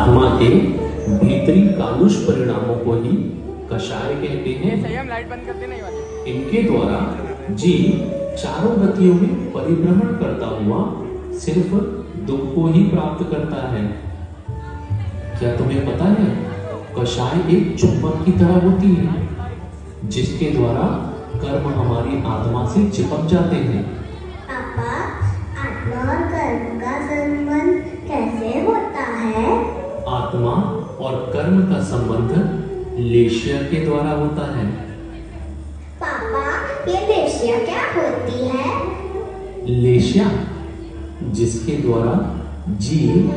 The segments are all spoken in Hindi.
आत्मा के भीतरी कालुष परिणामों को ही कषाय कहते हैं। सही, हम लाइट बंद करते नहीं वाले। इनके द्वारा जीव चारों गतियों में परिभ्रमण करता हुआ सिर्फ दुख को ही प्राप्त करता है। क्या तुम्हें पता है, कषाय एक चुंबक की तरह होती है जिसके द्वारा कर्म हमारी आत्मा से चिपक जाते हैं। पापा, आत्मा और कर्म का संबंध कैसे होता है? आत्मा और कर्म का संबंध लेशिया के द्वारा होता है। पापा, ये लेशिया क्या होती है? लेशिया जिसके द्वारा जीव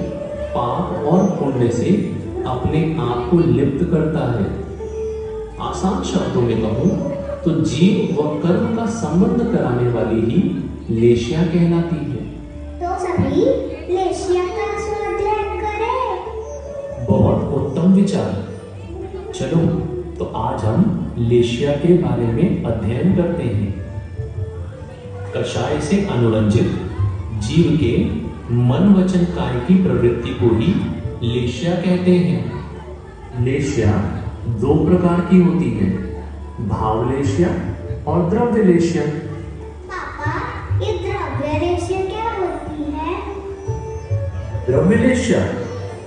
पाप और पुण्य से अपने आप को लिप्त करता है। आसान शब्दों में कहूं तो जीव व कर्म का संबंध कराने वाली ही लेशिया कहलाती है। तो सभी लेशिया का स्वाध्याय करें। बहुत उत्तम विचार। चलो तो आज हम लेशिया के बारे में अध्ययन करते हैं। कषाय से अनुरंजित जीव के मन वचन काय की प्रवृत्ति को ही लेशिया कहते हैं। लेशिया दो प्रकार की होती है, भावलेशिया और द्रव्यलेशिया। पापा, ये द्रव्य लेशिया क्या होती है? द्रव्यलेशिया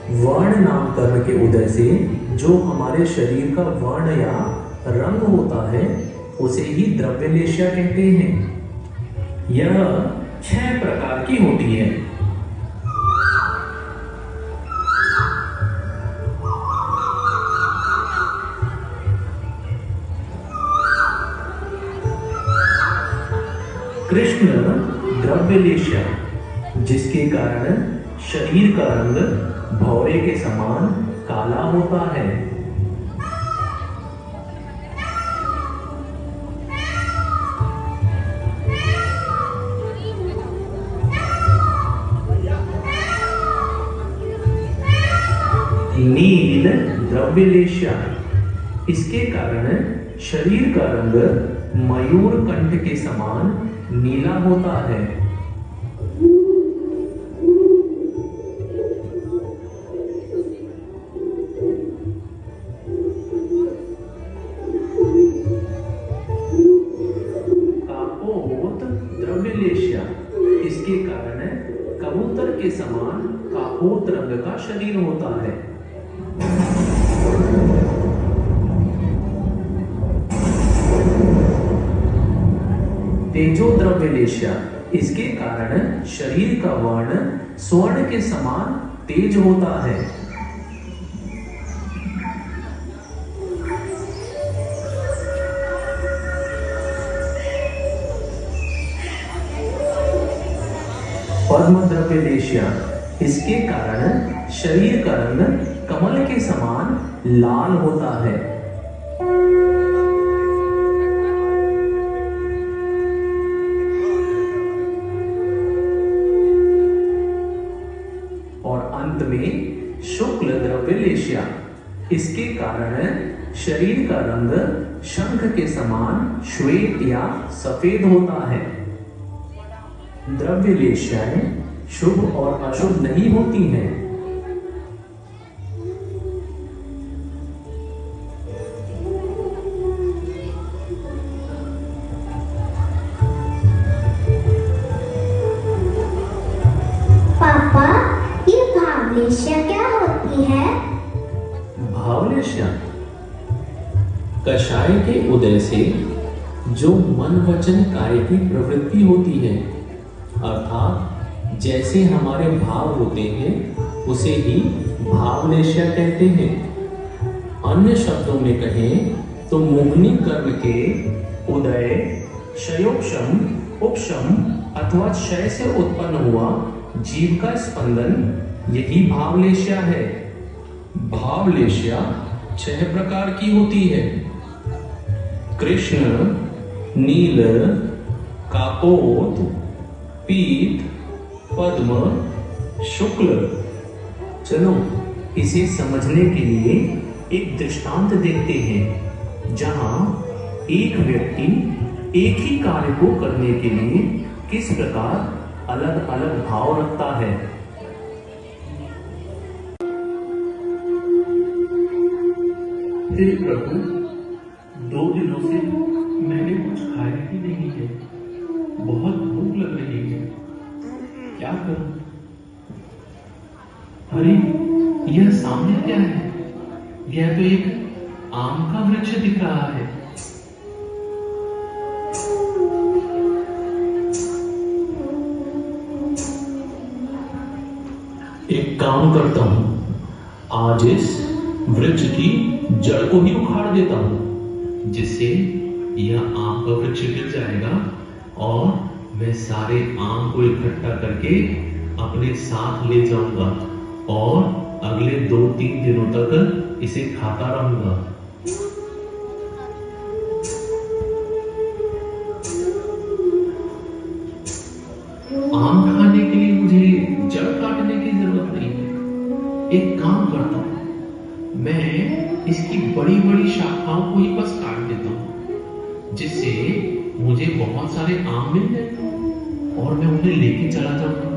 वर्ण नाम कर्म के उदय से जो हमारे शरीर का वर्ण या रंग होता है उसे ही द्रव्यलेशिया कहते हैं। यह 6 प्रकार की होती है। कृष्ण द्रव्यलेशिया जिसके कारण शरीर का रंग भौरे के समान काला होता है। नील द्रव्यलेशिया इसके कारण शरीर का रंग मयूर कंठ के समान नीला होता है। कापोत द्रव्यलेशिया इसके कारण कबूतर के समान कापोत रंग का शरीर होता है। तेजो द्रव्यलेशिया इसके कारण शरीर का वर्ण स्वर्ण के समान तेज होता है। पद्म द्रव्यलेशिया इसके कारण शरीर का रंग कमल के समान लाल होता है। अंत में शुक्ल द्रव्यलेशिया इसके कारण शरीर का रंग शंख के समान श्वेत या सफेद होता है। द्रव्यलेशियाएं शुभ और अशुभ नहीं होती हैं। भावलेशिया क्या होती है? भावलेशिया कषाय के उदय से जो मन वचन काय की प्रवृत्ति होती है, अर्थात जैसे हमारे भाव होते हैं उसे ही भावलेशिया कहते हैं। अन्य शब्दों में कहें तो मोहनी कर्म के उदय, क्षयोक्षम, उपशम अथवा क्षय से उत्पन्न हुआ जीव का स्पंदन यही भावलेशिया है। भावलेशिया 6 प्रकार की होती है। कृष्ण, नील, कापोत, पीत, पद्म, शुक्ल। चलो इसे समझने के लिए एक दृष्टांत देखते हैं, जहां एक व्यक्ति एक ही कार्य को करने के लिए किस प्रकार अलग अलग भाव रखता है। हे प्रभु, 2 दिनों से मैंने कुछ खाया ही नहीं है, बहुत भूख लग रही है, क्या करूं? अरे यह सामने क्या है? यह तो एक आम का वृक्ष दिख रहा है। एक काम करता हूं, आज इस वृक्ष की जड़ को ही उखाड़ देता हूं, जिससे यह आम का वृक्ष गिर जाएगा और मैं सारे आम को इकट्ठा करके अपने साथ ले जाऊंगा और अगले 2-3 दिनों तक इसे खाता रहूंगा। आम खाने के लिए मुझे जड़ काटने की जरूरत नहीं है। एक काम करता हूं, मैं इसकी बड़ी बड़ी शाखाओं को ही बस काट देता हूं, जिससे मुझे बहुत सारे आम मिल जाएंगे और मैं उन्हें लेके चला जाऊंगा।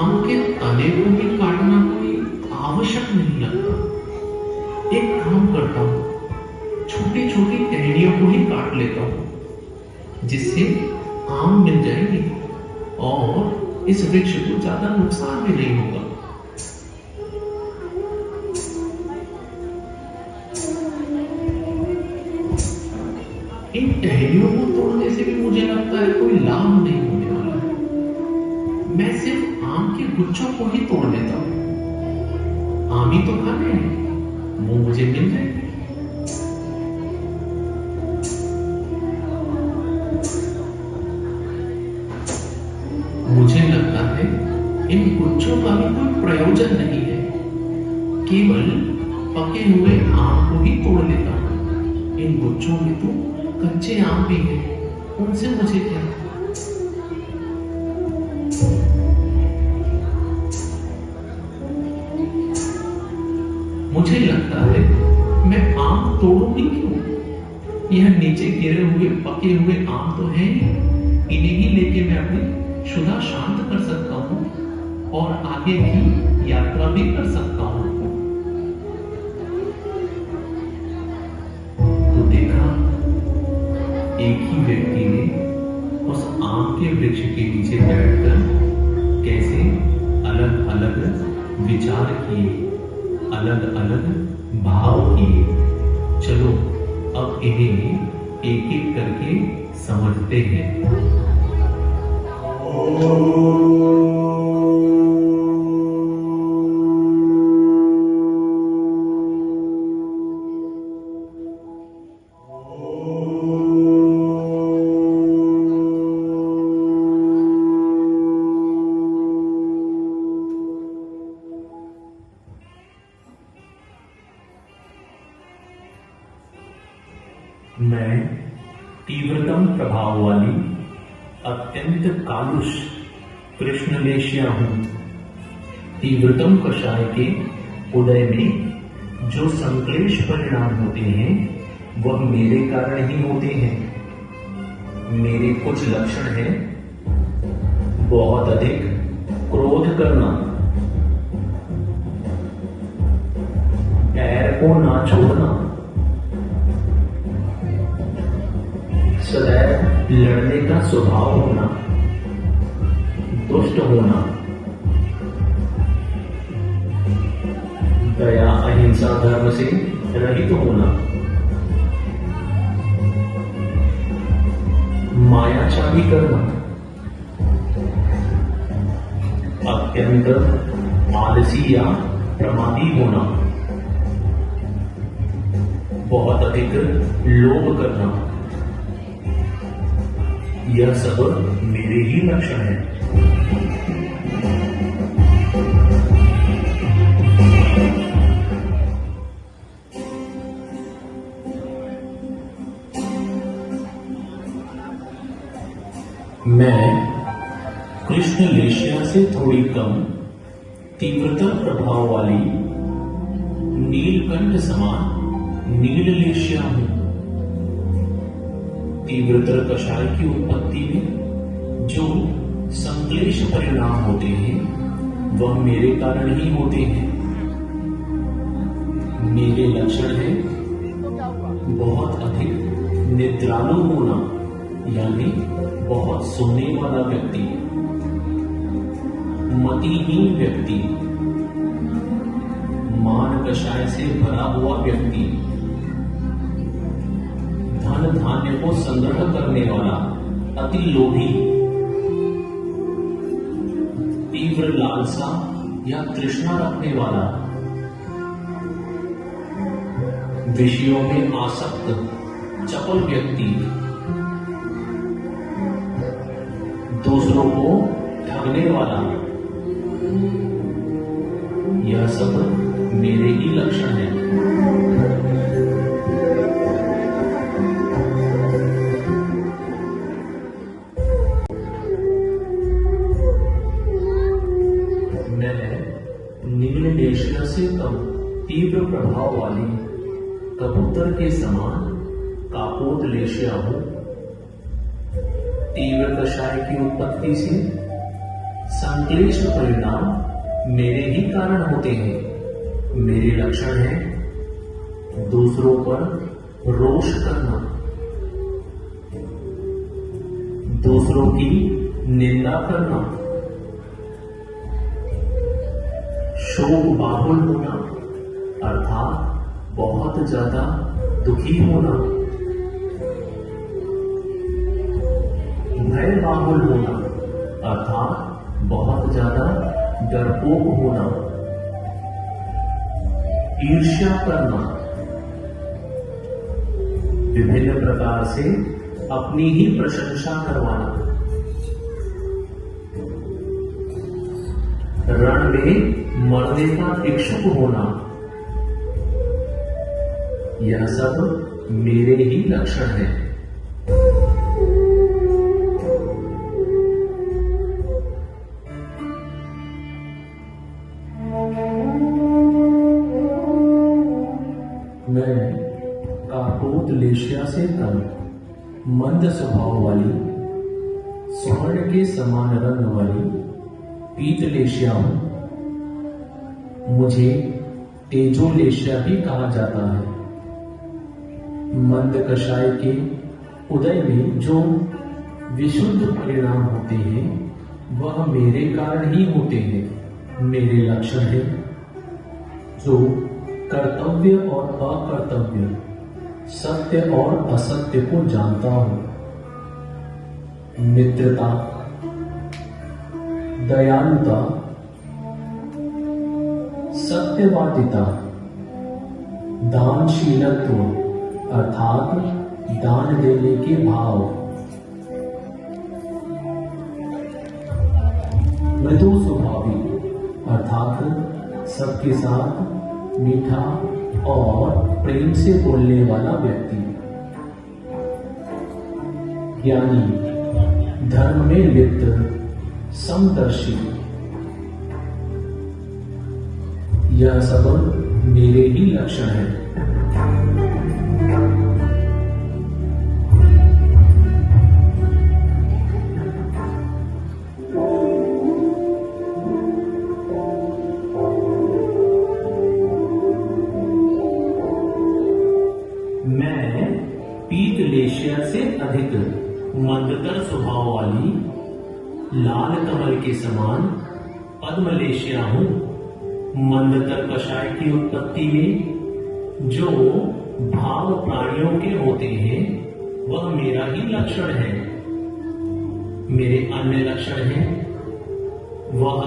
आम के तने को भी काटना कोई आवश्यक नहीं लगता। एक काम करता हूं, छोटी छोटी टहनियों को ही काट लेता हूं, जिससे आम मिल जाएंगे और इस वृक्ष को ज्यादा नुकसान भी नहीं होगा। इन टहनियों को तोड़ने से भी मुझे लगता है कोई लाभ नहीं होने वाला है। मैं सिर्फ आम के गुच्छों को ही तोड़ लेता हूं। आम ही तो खाने हैं, वो मुझे मिल जाएंगे। मुझे लगता है इन गुच्छों का भी कोई प्रयोजन नहीं है, केवल पके हुए आम को ही तोड़ लेता हूं। इन गुच्छों में तो कच्चे आम भी हैं, उनसे मुझे क्या? मुझे लगता है मैं आम तोड़ूं ही क्यों? यह नीचे गिरे हुए पके हुए आम तो हैं ही, इन्हें ही लेके मैं अपनी क्षुधा शांत कर सकता हूं और आगे की यात्रा भी कर सकता हूं। तो देखा, एक ही व्यक्ति ने उस आम के वृक्ष के नीचे बैठकर कैसे अलग अलग विचार किए, अलग अलग भाव किए। चलो अब इन्हें एक एक करके समझते हैं। मैं तीव्रतम प्रभाव वाली अत्यंत कालुष कृष्णलेशिया हूं। तीव्रतम कषाय के उदय में जो संक्लेश परिणाम होते हैं वह मेरे कारण ही होते हैं। मेरे कुछ लक्षण हैं, बहुत अधिक क्रोध करना, पैर को ना छोड़ना, सदैव लड़ने का स्वभाव होना, दुष्ट होना, दया अहिंसा धर्म से रहित होना, मायाचारी करना, अत्यंत आलसी या प्रमादी होना, बहुत अधिक लोभ करना, यह सब मेरे ही लक्षण हैं। मैं कृष्णलेशिया से थोड़ी कम तीव्रता प्रभाव वाली नीलकंठ समान नीललेशिया हूं। तीव्रतर कषाय की उत्पत्ति में जो संक्लेश परिणाम होते हैं वह मेरे कारण ही होते हैं। मेरे लक्षण है तो क्या हुआ? बहुत अधिक निद्रालु होना, यानी बहुत सोने वाला व्यक्ति, मतिहीन व्यक्ति, मान कषाय से भरा हुआ व्यक्ति, धन धान्य को संग्रह करने वाला, अति लोभी, तीव्र लालसा या तृष्णा रखने वाला, विषयों में आसक्त चपल व्यक्ति, दूसरों को ठगने वाला, यह सब मेरे ही लक्षण हैं। मैं नीलनेशिया से कम तीव्र प्रभाव वाली कबूतर के समान कापोदलेशिया हूं। तीव्र कषाय की उत्पत्ति से संक्लेश परिणाम मेरे ही कारण होते हैं। मेरे लक्षण हैं दूसरों पर रोष करना, दूसरों की निंदा करना, शोक बाहुल होना अर्थात बहुत ज्यादा दुखी होना, भय बाहुल होना अर्थात बहुत ज्यादा डरपोक होना, ईर्ष्या करना, विभिन्न प्रकार से अपनी ही प्रशंसा करवाना, रण में मरने का इच्छुक होना, यह सब मेरे ही लक्षण हैं। मैं कापोदलेशिया से कम मंद स्वभाव वाली, स्वर्ण के समान रंग वाली पीतलेशिया हूं। मुझे तेजोलेशिया भी कहा जाता है। मंद कषाय के उदय में जो विशुद्ध परिणाम होते हैं वह मेरे कारण ही होते हैं। मेरे लक्षण हैं जो कर्तव्य और अकर्तव्य, सत्य और असत्य को जानता हूं। मित्रता, दयालुता, सत्यवादिता, दानशीलत्व अर्थात दान देने के भाव, मृदु स्वभावी अर्थात सबके साथ मीठा और प्रेम से बोलने वाला व्यक्ति, ज्ञानी, धर्म में लिप्त, समदर्शी, यह सब मेरे ही लक्षण हैं। मैं पीतलेशिया से अधिक मंदतर स्वभाव वाली लाल कमल के समान पद्मलेशिया हूं। मंदतर कषाय की उत्पत्ति में जो भाव प्राणियों के होते हैं वह मेरा ही लक्षण है। मेरे अन्य लक्षण हैं वह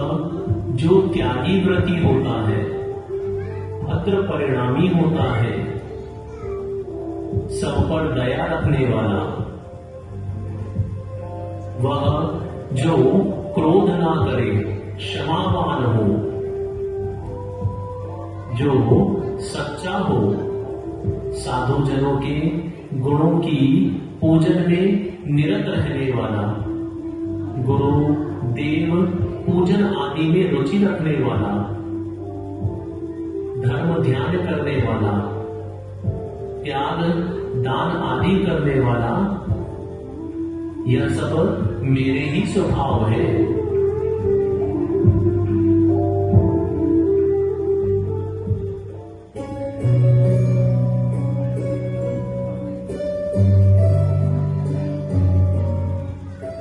जो त्यागी व्रती होता है, भद्र परिणामी होता है, सब पर दया रखने वाला, वह जो क्रोध ना करे, क्षमावान हो, जो सच्चा हो, साधुजनों के गुणों की पूजन में निरत रहने वाला, गुरु देव पूजन आदि में रुचि रखने वाला, धर्म ध्यान करने वाला, त्याग दान आदि करने वाला, यह सब मेरे ही स्वभाव है।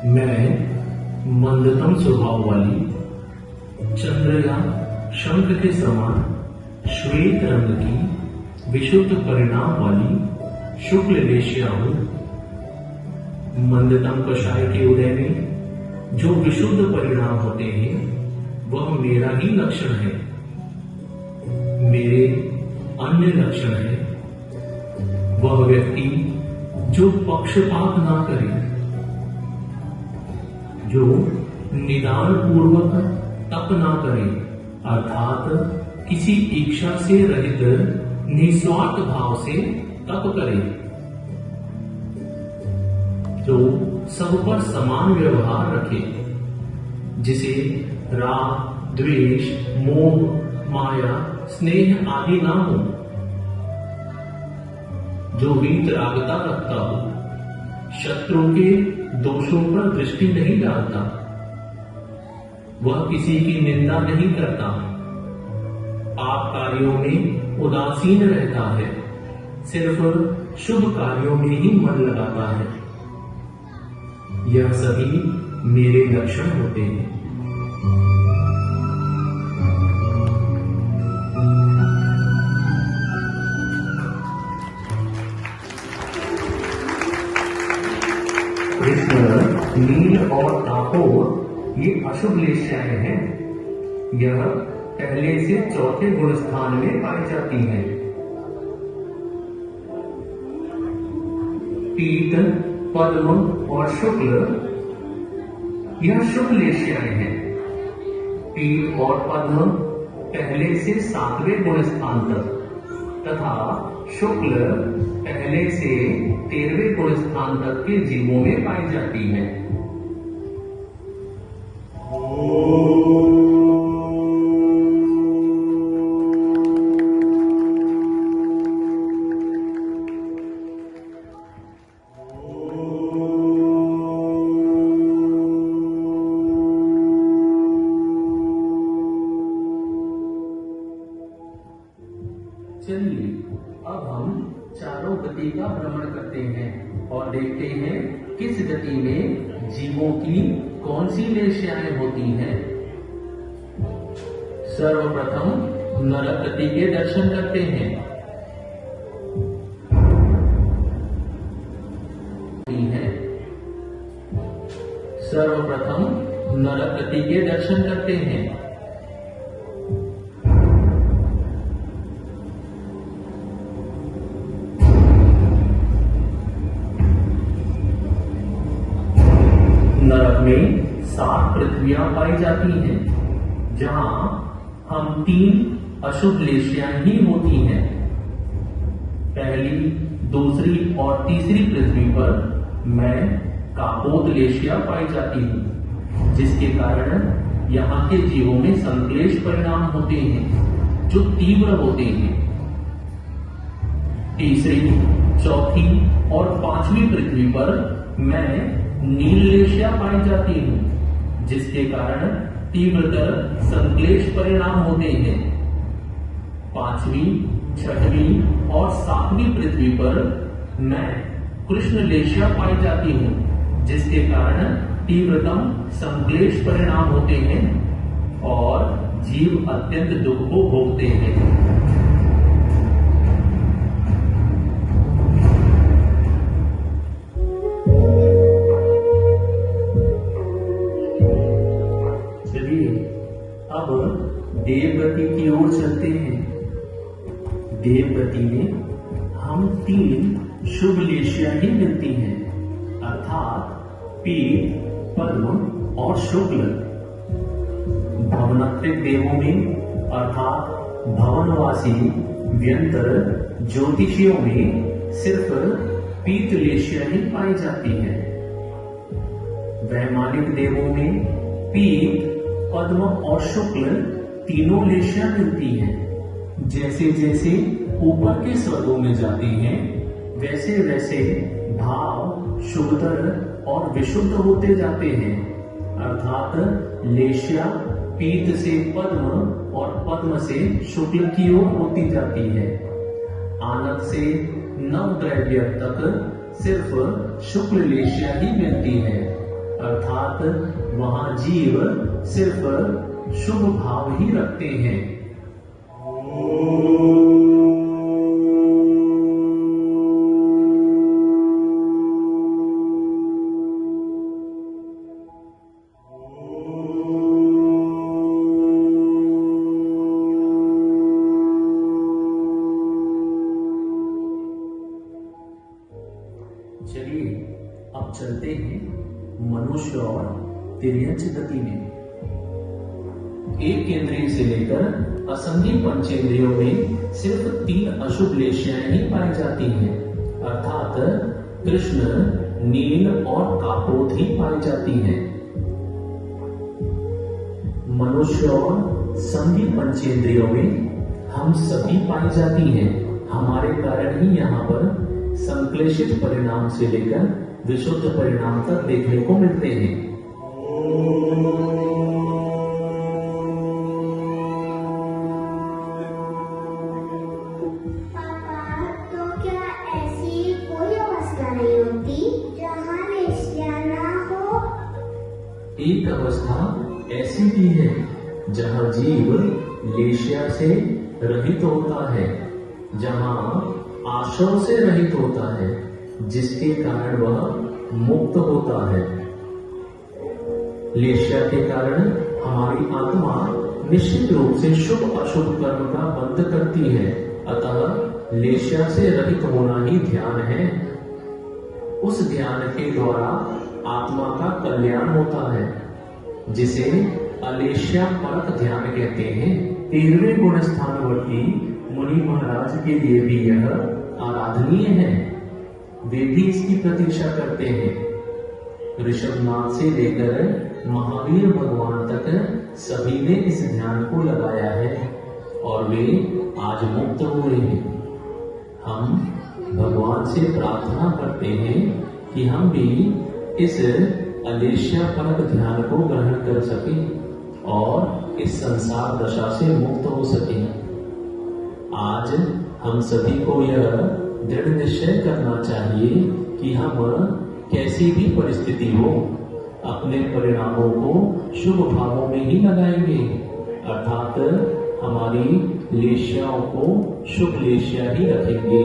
मैं मंदतम स्वभाव वाली चंद्र या शंख के समान श्वेत रंग की विशुद्ध परिणाम वाली शुक्ल लेशिया हूं। मंदतम कषाय के उदय में जो विशुद्ध परिणाम होते हैं वह मेरा ही लक्षण है। मेरे अन्य लक्षण है वह व्यक्ति जो पक्षपात ना करे, जो निदान पूर्वक तप ना करे, अर्थात किसी इच्छा से रहित निस्वार्थ भाव से तप करे, जो सब पर समान व्यवहार रखे, जिसे राग, द्वेष, मोह, माया, स्नेह आदि ना हो, जो वीतरागता रखता हो, शत्रु के दोषों पर दृष्टि नहीं डालता, वह किसी की निंदा नहीं करता, पाप कार्यों में उदासीन रहता है, सिर्फ शुभ कार्यों में ही मन लगाता है। यह सभी मेरे लक्षण होते हैं। कृष्ण, नील और तापोर ये अशुभ लेशियाएं हैं। यह पहले से चौथे गुण स्थान में पाई जाती हैं। पीत, पद्म और शुक्ल यह शुभ लेशियाएं हैं। पीत और पद्म पहले से 7वें गुण स्थान तक तथा शुक्ल पहले से 13वें गुण स्थान तक के जीवों में पाई जाती है। चलिए अब हम चारों गति का भ्रमण करते हैं और देखते हैं किस गति में जीवों की कौन सी लेशियाएं होती हैं। सर्वप्रथम नरक गति के दर्शन करते हैं। सर्वप्रथम नरक गति के दर्शन करते हैं। नरक में 7 पृथ्वियां पाई जाती हैं, जहां हम 3 अशुभ लेशियाएं ही होती हैं। पहली, दूसरी और तीसरी पृथ्वी पर मैं कापोत लेशिया पाई जाती हूं, जिसके कारण यहाँ के जीवों में संक्लेश परिणाम होते हैं जो तीव्र होते हैं। तीसरी, चौथी और 5वीं पृथ्वी पर मैं नील लेशिया पाई जाती हूं, जिसके कारण तीव्रतर संक्लेश परिणाम होते हैं। 5वीं, 6वीं और 7वीं पृथ्वी पर मैं कृष्ण लेशिया पाई जाती हूं, जिसके कारण तीव्रतम संक्लेश परिणाम होते हैं और जीव अत्यंत दुख को भोगते हैं। अब देवगति की ओर चलते हैं। देवगति में हम 3 शुभ लेशिया ही मिलती हैं, अर्थात पीत, पद्म और शुक्ल। भवनात्रिक देवों में अर्थात भवनवासी व्यंतर ज्योतिषियों में सिर्फ पीत लेशिया ही पाई जाती है। वैमानिक देवों में पीत, पद्म और शुक्ल तीनों लेशियां मिलती हैं। जैसे जैसे ऊपर के स्वर्गों में जाती हैं, वैसे वैसे भाव शुभतर और विशुद्ध होते जाते हैं, अर्थात लेश्या पीत से पद्म और पद्म से शुक्ल की ओर होती जाती है। आनत से नवद्रव्य तक सिर्फ शुक्ल लेश्या ही मिलती है, अर्थात वहां जीव सिर्फ शुभ भाव ही रखते हैं। चलिए अब चलते हैं मनुष्य और तिर्यंच गति में। एक केंद्रीय से लेकर असंगी पंचेंद्रियों में सिर्फ 3 अशुभ लेश्याएं ही पाई जाती हैं, अर्थात कृष्ण, नील और कापोत ही पाई जाती हैं। मनुष्य और संगी पंचेंद्रियों में हम सभी पाई जाती हैं। हमारे कारण ही यहाँ पर संक्लेशित परिणाम से लेकर विशुद्ध परिणाम तक देखने को मिलते हैं। पापा, तो क्या ऐसी कोई अवस्था नहीं होती जहाँ लेश्या ना हो? एक अवस्था ऐसी भी है जहाँ जीव लेश्या से रहित होता है, जहाँ आशव से रहित होता है, जिसके कारण वह मुक्त होता है। लेश्या के कारण हमारी आत्मा निश्चित रूप से शुभ अशुभ कर्म का बंध करती है, अतः लेश्या से रहित होना ही ध्यान है। उस ध्यान के द्वारा आत्मा का कल्याण होता है, जिसे अलेश्या परक ध्यान कहते हैं। 13वें गुण स्थानवर्ती मुनि महाराज के लिए भी यह आराधनीय है, वे भी इसकी प्रतीक्षा करते हैं। ऋषभनाथ से लेकर महावीर भगवान तक सभी ने इस ध्यान को लगाया है और वे आज मुक्त हुए हैं। हम भगवान से प्रार्थना करते हैं कि हम भी इस अलेश्या परक ध्यान को ग्रहण कर सकें और इस संसार दशा से मुक्त हो सकें। आज हम सभी को यह दृढ़ निश्चय करना चाहिए कि हम कैसी भी परिस्थिति हो अपने परिणामों को शुभ भावों में ही लगाएंगे, अर्थात हमारी लेश्याओं को शुभ लेश्या ही रखेंगे।